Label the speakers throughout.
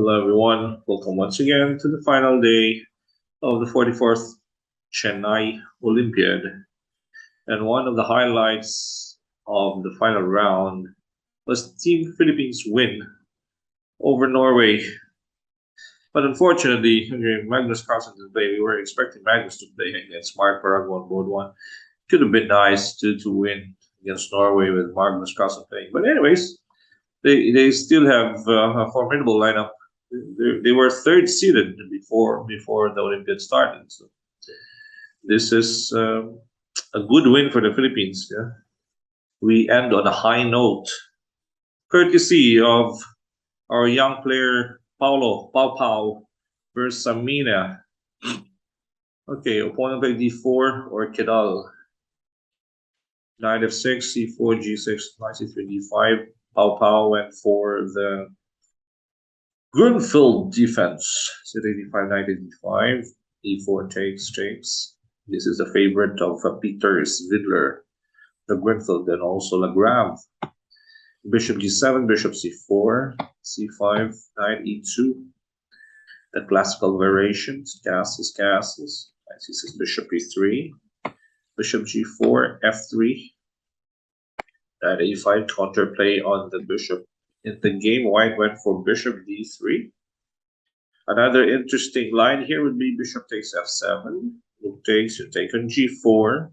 Speaker 1: Hello everyone, welcome once again to the final day of the 44th Chennai Olympiad. And one of the highlights of the final round was Team Philippines' win over Norway. But unfortunately, Magnus Carlsen didn't play. We were expecting Magnus to play against Mark Paragon on board one. Could have been nice to win against Norway with Magnus Carlsen playing. But anyways, they still have a formidable lineup. They were third seeded before the Olympiad started. So this is a good win for the Philippines. Yeah, we end on a high note, courtesy of our young player Paulo Bersamina. Okay, opponent played d4 or Kedal. Knight f6, c4, g6, knight c3, d5. Pau went for the Grunfeld defense. So d5, knight d5, e4 takes. This is a favorite of Peter Svidler, the Grunfeld, and also Lagrave. Bishop g7, bishop c4, c5, knight e2. The classical variations, castles. Knight c6, bishop e3, bishop g4, f3. Knight a5, counterplay on the bishop. In the game, white went for bishop d3. Another interesting line here would be bishop takes f7. Rook takes, you take on g4.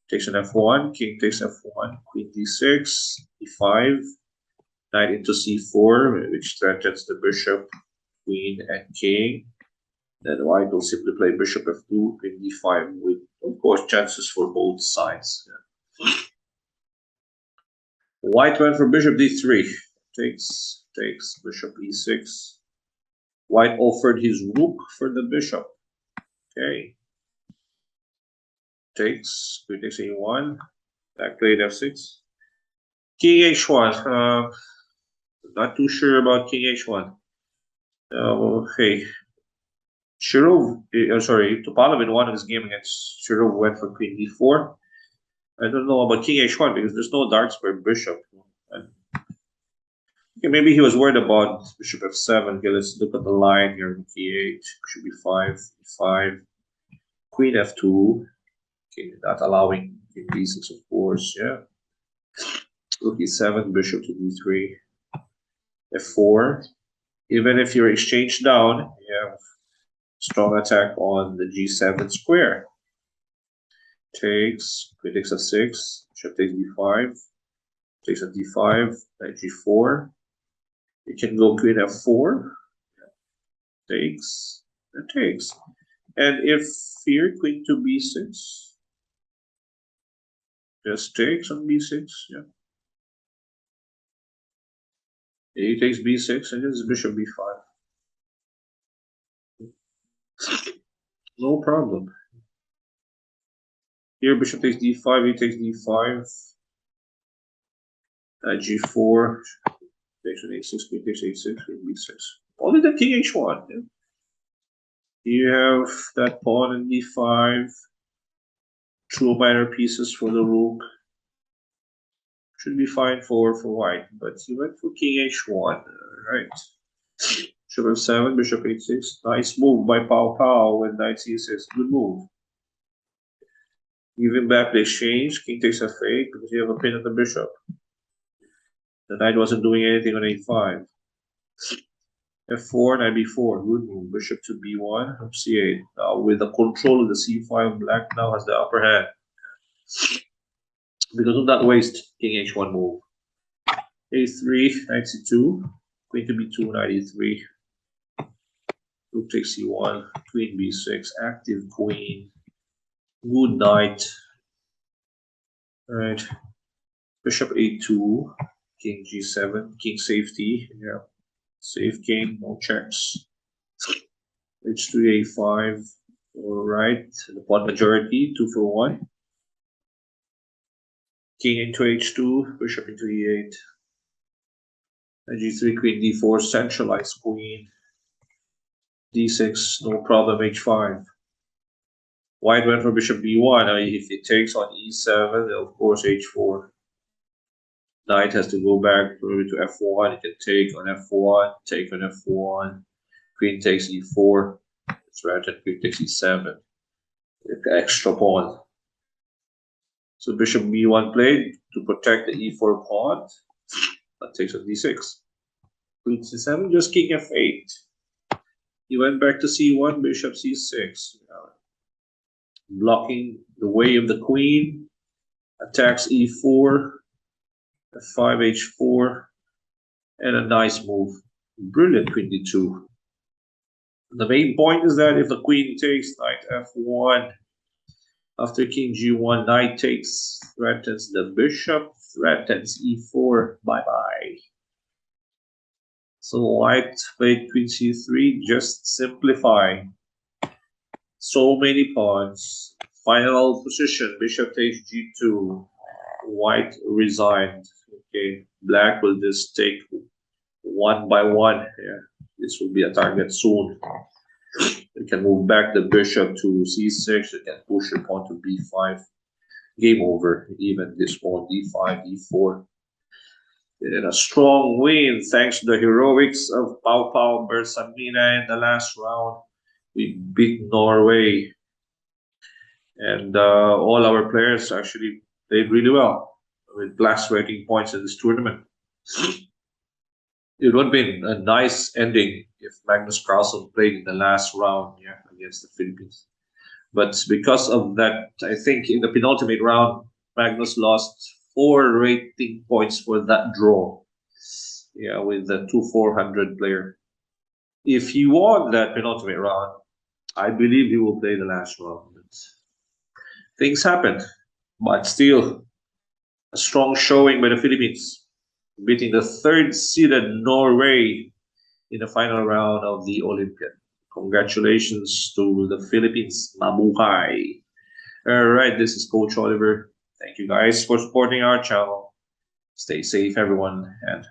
Speaker 1: Takes on f1, king takes f1, queen d6, e5. Knight into c4, which threatens the bishop, queen, and king. Then white will simply play bishop f2, queen d5, with, of course, chances for both sides. White went for bishop d3. Takes, bishop e6. White offered his rook for the bishop. Okay. Takes, queen takes a1. Back played f6. King h1. Not too sure about king h1. Okay. Topalov in one of his game against Shirov went for queen d4. I don't know about king h1 because there's no dark square bishop. Okay, maybe he was worried about bishop f7. Okay, let's look at the line here. K8, bishop b5, e5, queen f2. Okay, not allowing king d6, of course. Yeah. Rook e7, bishop to d3, f4. Even if you're exchanged down, you have strong attack on the g7 square. Takes, queen takes f6, bishop takes d5, takes on d5, knight g4. You can go queen f4, takes, and takes. And if here, queen to b6, just takes on b6, yeah. He takes b6 and just bishop b5. No problem. Here, bishop takes d5, he takes d5, g4, takes on a6, queen takes a6, b6. Only the king h1. Yeah? You have that pawn in d5, two minor pieces for the rook. Should be fine for white, but he went for king h1. Right. Bishop f7, bishop h6. Nice move by Pau with knight c6. Good move. Giving back the exchange. King takes f8 because you have a pin on the bishop. The knight wasn't doing anything on a5. f4, knight b4. Good move. Bishop to b1, rook c8. Now with the control of the c5, black now has the upper hand. Because of that waste, king h1 move. a3, knight c2. Queen to b2, knight e3. Rook takes c1, queen b6, active queen. Good knight. Alright. Bishop a2, king g7, king safety. Yeah. Safe king, no checks. h3, a5. Alright. The pawn majority, 2 for 1. King into h2, bishop into e8. g3, queen d4, centralized queen. d6, no problem, h5. White went for bishop b1. If it takes on e7, then of course h4. Knight has to go back to f1. It can take on f1, take on f1. Queen takes e4. It's right, and queen takes e7. Extra pawn. So bishop b1 played to protect the e4 pawn. That takes on d6. Queen c7, just king f8. He went back to c1, bishop c6. Blocking the way of the queen. Attacks e4, f5, h4, and a nice move. Brilliant queen d2. The main point is that if the queen takes, knight f1, after king g1, knight takes, threatens the bishop, threatens e4, bye-bye. So white played queen c3, just simplify. So many pawns. Final position, bishop takes g2. White resigned. Okay, black will just take one by one. Yeah, this will be a target soon. You can move back the bishop to c6. You can push your pawn to b5. Game over. Even this pawn d5, d4. And a strong win thanks to the heroics of Paulo Bersamina in the last round. We beat Norway. And all our players actually played really well with blast ranking points in this tournament. It would have been a nice ending if Magnus Carlsen played in the last round, against the Philippines. But because of that, I think in the penultimate round, Magnus lost 4 rating points for that draw. Yeah, with the 2-400 player. If he won that penultimate round, I believe he will play the last round. But things happened, but still a strong showing by the Philippines, beating the 3rd-seeded Norway in the final round of the Olympiad. Congratulations to the Philippines. Mabuhay. All right, this is Coach Oliver. Thank you guys for supporting our channel. Stay safe, everyone, and